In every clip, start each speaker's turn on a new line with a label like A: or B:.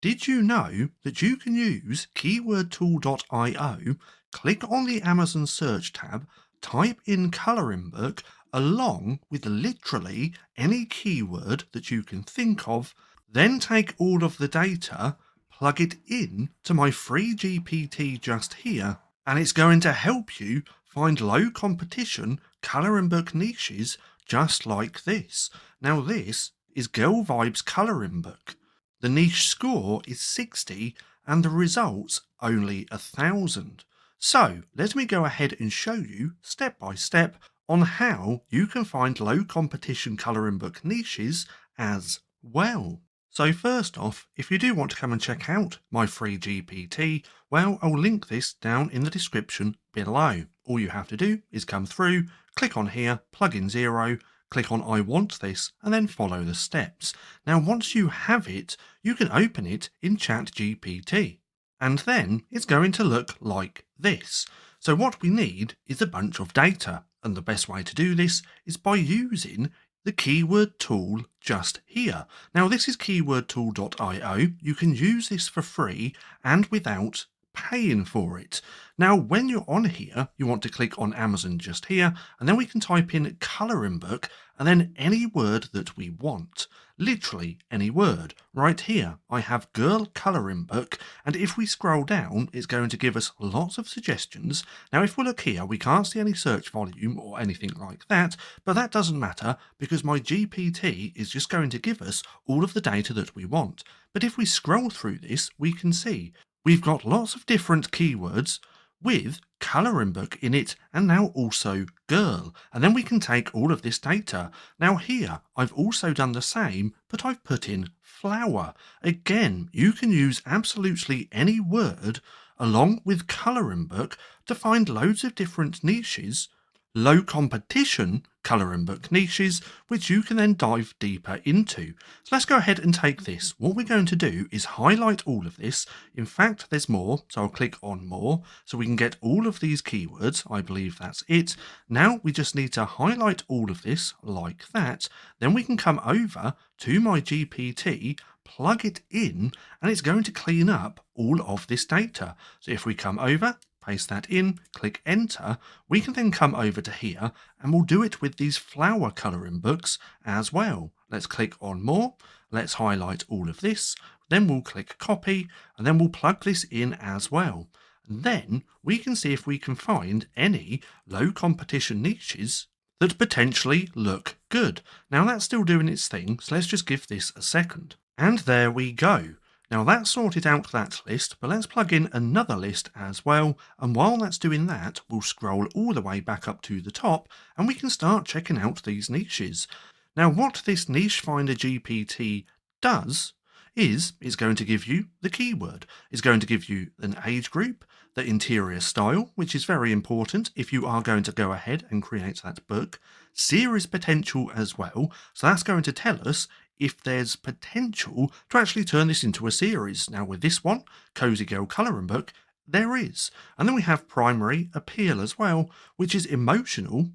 A: Did you know that you can use keywordtool.io, click on the Amazon search tab, type in colouring book along with literally any keyword that you can think of, then take all of the data, plug it in to my free GPT just here, and it's going to help you find low competition colouring book niches just like this. Now this is Girl Vibes Colouring Book. The niche score is 60 and the results only 1,000. So let me go ahead and show you step by step on how you can find low competition colouring book niches as well. So first off, if you do want to come and check out my free GPT, well, I'll link this down in the description below. All you have to do is come through, click on here, plug in 0, click on I want this, and then follow the steps. Now once you have it, you can open it in ChatGPT. And then it's going to look like this. So what we need is a bunch of data, and the best way to do this is by using the keyword tool just here. Now this is keywordtool.io. You can use this for free and without paying for it. Now when you're on here, you want to click on Amazon just here, and then we can type in colouring book and then any word that we want. Literally any word. Right here I have girl colouring book, and if we scroll down it's going to give us lots of suggestions. Now if we look here we can't see any search volume or anything like that, but that doesn't matter because my GPT is just going to give us all of the data that we want. But if we scroll through this we can see we've got lots of different keywords with colouring book in it and now also girl, and then we can take all of this data. Now here I've also done the same, but I've put in flower. Again, you can use absolutely any word along with colouring book to find loads of different niches, low competition colouring book niches, which you can then dive deeper into. So let's go ahead and take this. What we're going to do is highlight all of this. In fact, there's more, so I'll click on more so we can get all of these keywords. I believe that's it. Now we just need to highlight all of this like that. Then we can come over to my GPT, plug it in, and it's going to clean up all of this data. So if we come over, paste that in, click enter, we can then come over to here and we'll do it with these flower colouring books as well. Let's click on more, let's highlight all of this, then we'll click copy, and then we'll plug this in as well. And then we can see if we can find any low competition niches that potentially look good. Now that's still doing its thing, so let's just give this a second. And there we go. Now that's sorted out that list, but let's plug in another list as well, and while that's doing that, we'll scroll all the way back up to the top and we can start checking out these niches. Now what this niche finder GPT does is it's going to give you the keyword, it's going to give you an age group, the interior style, which is very important if you are going to go ahead and create that book, series potential as well, so that's going to tell us if there's potential to actually turn this into a series. Now with this one, Cozy Girl Colouring Book, there is. And then we have primary appeal as well, which is emotional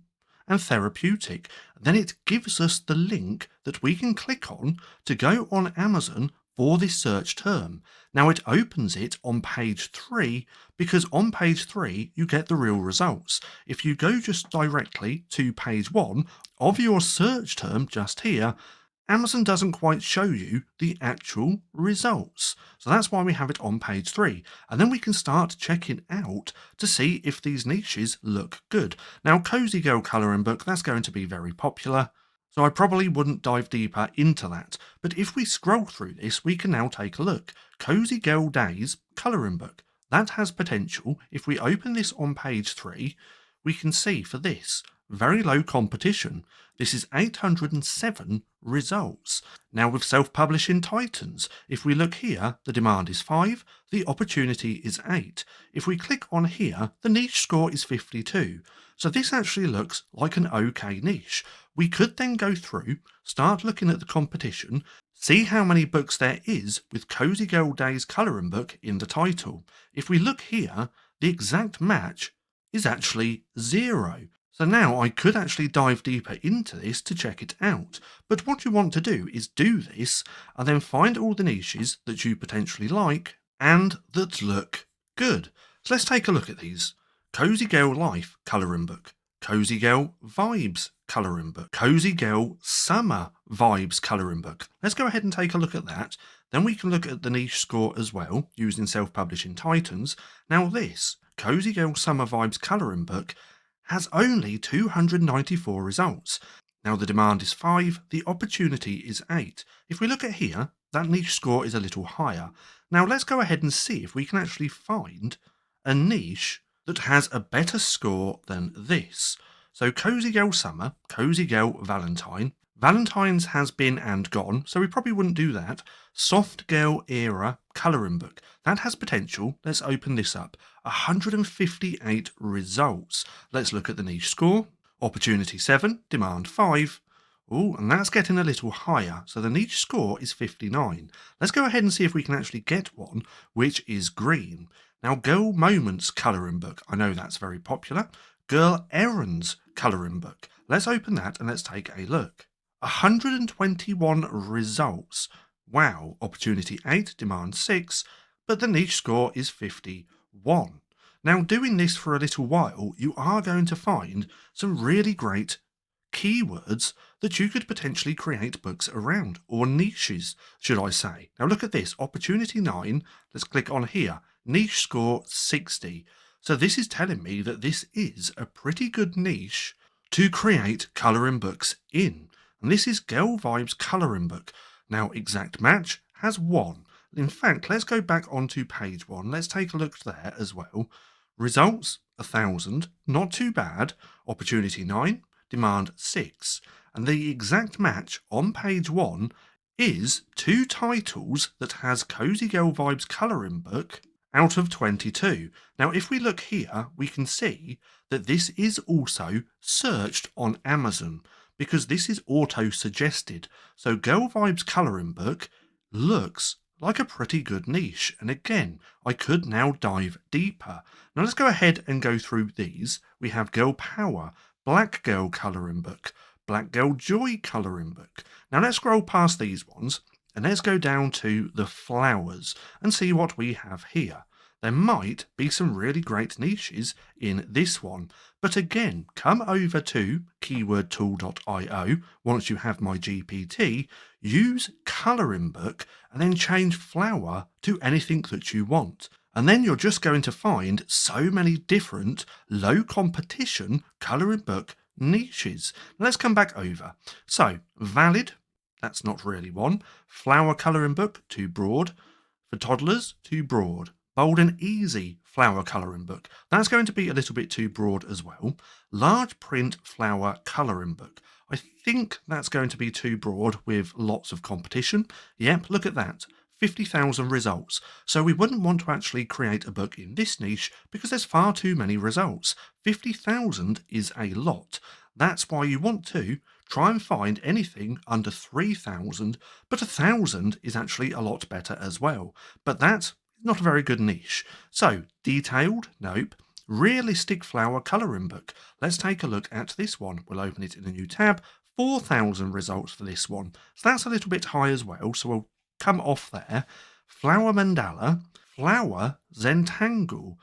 A: and therapeutic. Then it gives us the link that we can click on to go on Amazon for this search term. Now it opens it on page 3 because on page 3 you get the real results. If you go just directly to page 1 of your search term just here, Amazon doesn't quite show you the actual results. So that's why we have it on page 3. And then we can start checking out to see if these niches look good. Now, Cozy Girl Colouring Book, that's going to be very popular, so I probably wouldn't dive deeper into that. But if we scroll through this, we can now take a look. Cozy Girl Days Colouring Book. That has potential. If we open this on page 3, we can see for this, very low competition. This is 807 results. Now with self-publishing titans, if we look here, the demand is 5, the opportunity is 8. If we click on here, the niche score is 52. So this actually looks like an okay niche. We could then go through, start looking at the competition, see how many books there is with Cozy Girl Days Colouring Book in the title. If we look here, the exact match is actually 0. So now I could actually dive deeper into this to check it out. But what you want to do is do this and then find all the niches that you potentially like and that look good. So let's take a look at these. Cozy Girl Life colouring book, Cozy Girl Vibes colouring book, Cozy Girl Summer Vibes colouring book. Let's go ahead and take a look at that. Then we can look at the niche score as well using self-publishing Titans. Now this Cozy Girl Summer Vibes colouring book has only 294 results. Now the demand is 5, the opportunity is 8. If we look at here, that niche score is a little higher. Now let's go ahead and see if we can actually find a niche that has a better score than this. So Cozy Girl Summer, Cozy Girl Valentine. Valentine's has been and gone, so we probably wouldn't do that. Soft Girl Era colouring book. That has potential. Let's open this up. 158 results. Let's look at the niche score. Opportunity 7, demand 5. Oh, and that's getting a little higher. So the niche score is 59. Let's go ahead and see if we can actually get one, which is green. Now, Girl Moments colouring book. I know that's very popular. Girl Errands colouring book. Let's open that and let's take a look. 121 results. Wow, opportunity 8, demand 6, but the niche score is 51. Now, doing this for a little while, you are going to find some really great keywords that you could potentially create books around, or niches, should I say. Now, look at this, opportunity 9, let's click on here, niche score 60. So this is telling me that this is a pretty good niche to create colouring books in. And this is Girl Vibes colouring book. Now, exact match has 1. In fact, let's go back onto page 1. Let's take a look there as well. Results, 1,000. Not too bad. Opportunity 9. Demand 6. And the exact match on page 1 is 2 titles that has Cozy Girl Vibes colouring book out of 22. Now, if we look here, we can see that this is also searched on Amazon, because this is auto-suggested. So Girl Vibes colouring book looks like a pretty good niche. And again, I could now dive deeper. Now let's go ahead and go through these. We have Girl Power, Black Girl colouring book, Black Girl Joy colouring book. Now let's scroll past these ones and let's go down to the flowers and see what we have here. There might be some really great niches in this one. But again, come over to keywordtool.io once you have my GPT, use colouring book and then change flower to anything that you want. And then you're just going to find so many different low competition colouring book niches. Now let's come back over. So valid, that's not really one. Flower colouring book, too broad. For toddlers, too broad. Bold and easy flower colouring book. That's going to be a little bit too broad as well. Large print flower colouring book. I think that's going to be too broad with lots of competition. Yep, look at that. 50,000 results. So we wouldn't want to actually create a book in this niche because there's far too many results. 50,000 is a lot. That's why you want to try and find anything under 3,000, but 1,000 is actually a lot better as well. But that's not a very good niche. So, detailed? Nope. Realistic flower colouring book. Let's take a look at this one. We'll open it in a new tab. 4,000 results for this one. So that's a little bit high as well. So we'll come off there. Flower mandala, flower zentangle,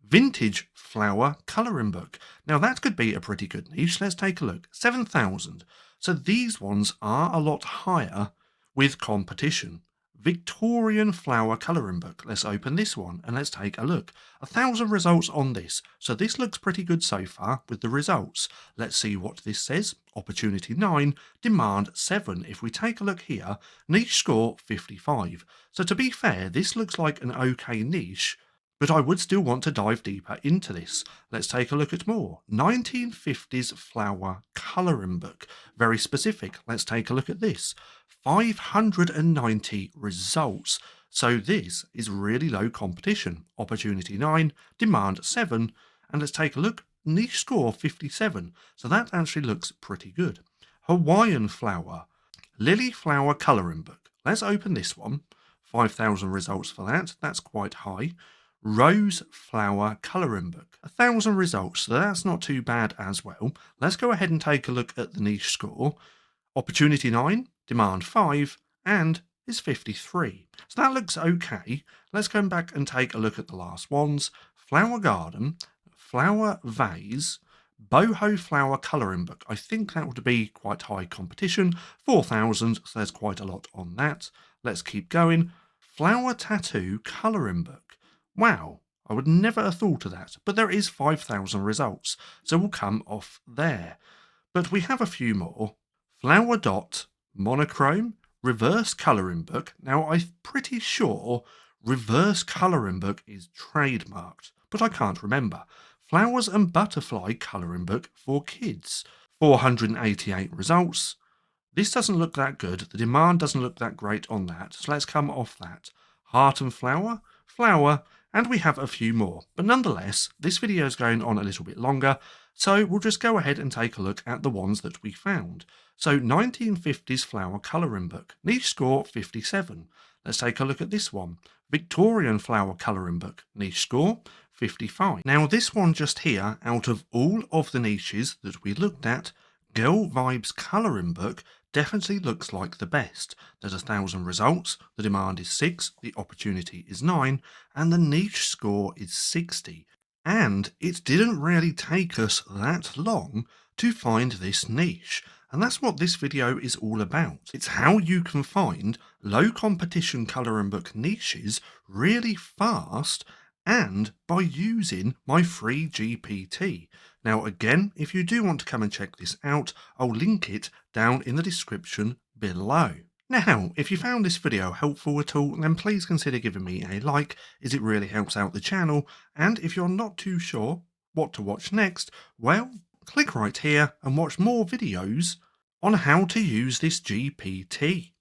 A: vintage flower colouring book. Now that could be a pretty good niche. Let's take a look. 7,000. So these ones are a lot higher with competition. Victorian flower colouring book. Let's open this one and let's take a look. 1,000 results on this. So this looks pretty good so far with the results. Let's see what this says. Opportunity 9, demand 7. If we take a look here, niche score 55. So to be fair, this looks like an okay niche, but I would still want to dive deeper into this. Let's take a look at more. 1950s flower colouring book. Very specific. Let's take a look at this. 590 results. So this is really low competition. Opportunity 9, demand 7. And let's take a look. Niche score 57. So that actually looks pretty good. Hawaiian flower. Lily flower colouring book. Let's open this one. 5,000 results for that. That's quite high. Rose Flower Colouring Book. 1,000 results, so that's not too bad as well. Let's go ahead and take a look at the niche score. Opportunity 9, demand 5, and is 53. So that looks okay. Let's go back and take a look at the last ones. Flower Garden, Flower Vase, Boho Flower Colouring Book. I think that would be quite high competition. 4,000, so there's quite a lot on that. Let's keep going. Flower Tattoo Colouring Book. Wow, I would never have thought of that, but there is 5,000 results, so we'll come off there. But we have a few more. Flower Dot Monochrome Reverse Colouring Book. Now, I'm pretty sure Reverse Colouring Book is trademarked, but I can't remember. Flowers and Butterfly Colouring Book for Kids. 488 results. This doesn't look that good. The demand doesn't look that great on that, so let's come off that. Heart and Flower, Flower, and we have a few more. But nonetheless, this video is going on a little bit longer, so we'll just go ahead and take a look at the ones that we found. So 1950s Flower Colouring Book, niche score 57. Let's take a look at this one. Victorian Flower Colouring Book, niche score 55. Now this one just here, out of all of the niches that we looked at, Girl Vibes Colouring Book definitely looks like the best. There's 1,000 results, the demand is 6, the opportunity is 9, and the niche score is 60. And it didn't really take us that long to find this niche. And that's what this video is all about. It's how you can find low competition colouring book niches really fast and by using my free GPT. Now again, if you do want to come and check this out, I'll link it down in the description below. Now, if you found this video helpful at all, then please consider giving me a like, as it really helps out the channel, and if you're not too sure what to watch next, well, click right here and watch more videos on how to use this GPT.